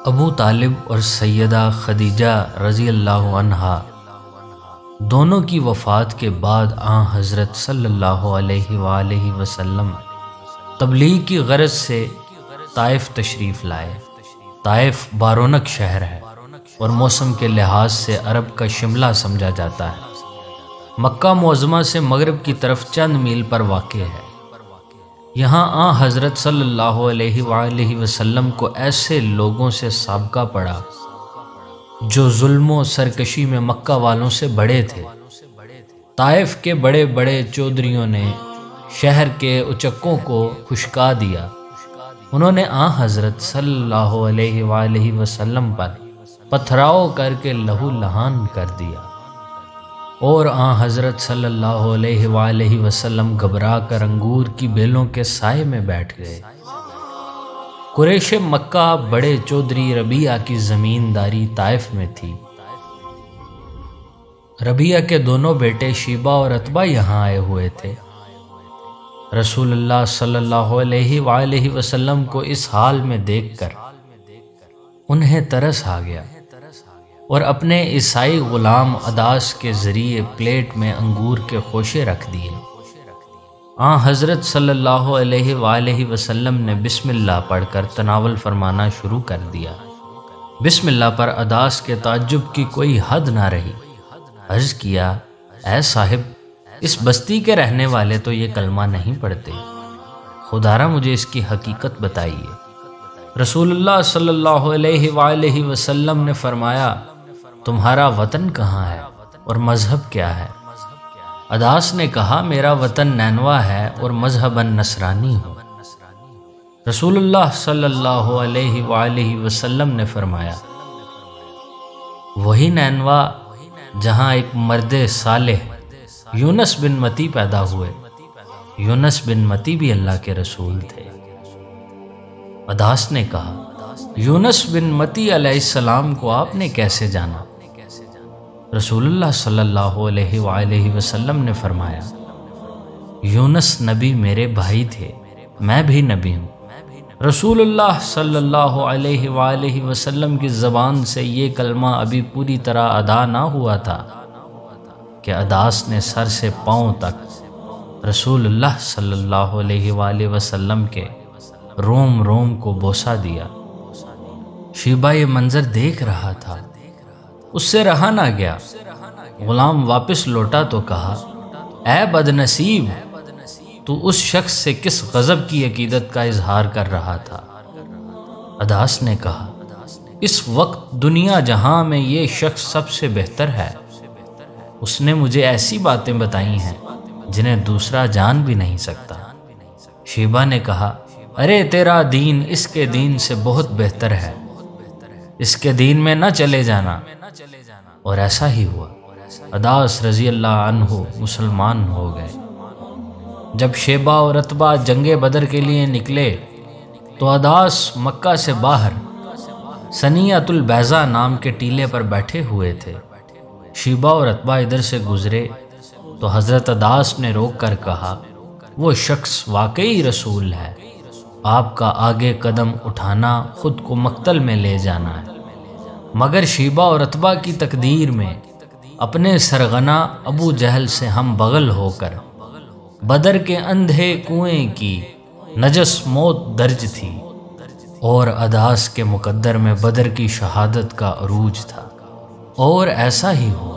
ابو طالب اور سیدہ خدیجہ رضی اللہ عنہا دونوں کی وفات کے بعد حضرت صلی اللہ علیہ وآلہ وسلم تبلیغ کی غرض سے طائف تشریف لائے۔ طائف بارونق شہر ہے اور موسم کے لحاظ سے عرب کا شملہ سمجھا جاتا ہے۔ مکہ معظمہ سے مغرب کی طرف چند میل پر واقع ہے۔ یہاں حضرت صلی اللہ علیہ وآلہ وسلم کو ایسے لوگوں سے سابقہ پڑا جو ظلم و سرکشی میں مکہ والوں سے بڑے تھے۔ طائف کے بڑے بڑے چودھریوں نے شہر کے اچکوں کو خشکا دیا۔ انہوں نے حضرت صلی اللہ علیہ وآلہ وسلم پر پتھراؤ کر کے لہو لہان کر دیا، اور حضرت صلی اللہ علیہ وآلہ وسلم گھبرا کر انگور کی بیلوں کے سائے میں بیٹھ گئے۔ قریش مکہ بڑے چودھری ربیعہ کی زمینداری طائف میں تھی۔ ربیعہ کے دونوں بیٹے شیبہ اور عتبہ یہاں آئے ہوئے تھے۔ رسول اللہ صلی اللہ علیہ وآلہ وسلم کو اس حال میں دیکھ کر انہیں ترس آ گیا اور اپنے عیسائی غلام عداس کے ذریعے پلیٹ میں انگور کے خوشے رکھ دیے۔ حضرت صلی اللہ علیہ وآلہ وسلم نے بسم اللہ پڑھ کر تناول فرمانا شروع کر دیا۔ بسم اللہ پر عداس کے تعجب کی کوئی حد نہ رہی۔ عرض کیا، اے صاحب، اس بستی کے رہنے والے تو یہ کلمہ نہیں پڑھتے، خدا را مجھے اس کی حقیقت بتائیے۔ رسول اللہ صلی اللہ علیہ وآلہ وسلم نے فرمایا، تمہارا وطن کہاں ہے اور مذہب کیا ہے؟ عداس نے کہا، میرا وطن نینوا ہے اور مذہباً نصرانی ہوں۔ رسول اللہ صلی اللہ علیہ وآلہ وسلم نے فرمایا، وہی نینوا جہاں ایک مرد صالح یونس بن متی پیدا ہوئے۔ یونس بن متی بھی اللہ کے رسول تھے۔ عداس نے کہا، یونس بن متی علیہ السلام کو آپ نے کیسے جانا؟ رسول اللہ صلی اللہ علیہ وآلہ وسلم نے فرمایا، یونس نبی میرے بھائی تھے، میں بھی نبی ہوں۔ رسول اللہ صلی اللہ علیہ وآلہ وسلم کی زبان سے یہ کلمہ ابھی پوری طرح ادا نہ ہوا تھا کہ عداس نے سر سے پاؤں تک رسول اللہ صلی اللہ علیہ وآلہ وسلم کے روم روم کو بوسہ دیا۔ شیبہ یہ منظر دیکھ رہا تھا، اس سے رہا نہ گیا۔ غلام واپس لوٹا تو کہا، اے بد نصیب، تو اس شخص سے کس غضب کی عقیدت کا اظہار کر رہا تھا؟ عداس نے کہا، اس وقت دنیا جہاں میں یہ شخص سب سے بہتر ہے، اس نے مجھے ایسی باتیں بتائی ہیں جنہیں دوسرا جان بھی نہیں سکتا۔ شیبہ نے کہا، ارے تیرا دین اس کے دین سے بہت بہتر ہے، اس کے دین میں نہ چلے جانا۔ اور ایسا ہی ہوا، عداس رضی اللہ عنہ مسلمان ہو گئے۔ جب شیبہ اور عتبہ جنگ بدر کے لیے نکلے تو عداس مکہ سے باہر ثنیۃ البیضاء نام کے ٹیلے پر بیٹھے ہوئے تھے۔ شیبہ اور عتبہ ادھر سے گزرے تو حضرت عداس نے روک کر کہا، وہ شخص واقعی رسول ہے، آپ کا آگے قدم اٹھانا خود کو مقتل میں لے جانا ہے۔ مگر شیبہ اور عتبہ کی تقدیر میں اپنے سرغنہ ابو جہل سے ہم بغل ہو کر بدر کے اندھے کنویں کی نجس موت درج تھی، اور عداس کے مقدر میں بدر کی شہادت کا عروج تھا۔ اور ایسا ہی ہوا۔